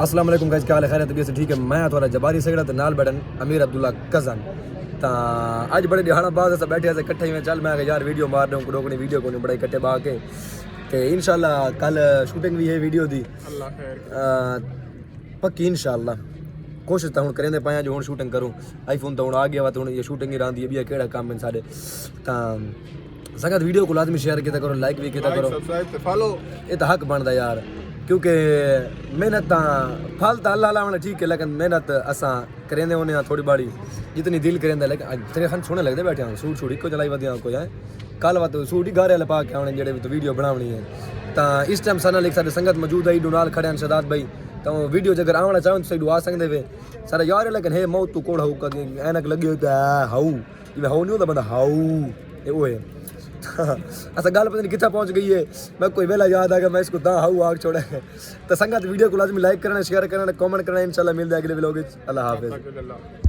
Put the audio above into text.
अस्सलाम वालेकुम गाइस, क्या हाल है? खैर है? तबीयत से ठीक है? मैं थोड़ा जबारी सगड़ा ते नाल बैठन अमीर अब्दुल्ला कज़न। तो अज बड़े दिहाना बाद अस बैठे अस इकट्ठे में चल मैं यार वीडियो मार दूँ रोकनी वीडियो को नहीं बड़ा इकट्ठे बा के ते इंशाल्लाह कल शूटिंग भी है वीडियो दी पक्की इंशाल्लाह कोशिश तो हूँ करेंदे पाया जो हूँ शूटिंग करूँ आईफोन तो हूँ आ गया वा तो हूँ ये शूटिंग ही रही है केड़ा काम है सारे तो संगत वीडियो को लाजमी शेयर किया करो लाइक भी किया करो फॉलो ये तो हक बनता यार क्योंकि मेहनत फल तो अल्लाह लाने ठीक है लेकिन मेहनत असा करेंदे होने थोड़ी बाड़ी जितनी दिल करेंदा लेकिन तेरे खन सोने लगते बैठे हैं सूट शूट इको चलाई वधिया कोई है कल वा तो सूट ही घर वाले पा के आने जेडे तो वीडियो बनानी है तो इस टाइम सारा लिख सारे संगत मौजूद है डोनाल खड़े हैं शदाद भाई तो वीडियो जगह आना चाहो तो सही आ सकते वे सारा यार लेकिन हे मौत तू कोड़ हाउ कदी ऐनक लगी होता है हाउ ये हाउ नहीं होता बंदा हाउ ये वो है ऐसा गल पता नहीं कितना पहुंच गई है मैं कोई वेला याद आ गया मैं इसको दा हाउ आग छोड़ा तो संगत वीडियो को लाजमी लाइक करना शेयर करना कमेंट करना इंशाल्लाह मिलते हैं अगले व्लॉग। अल्लाह हाफिज़।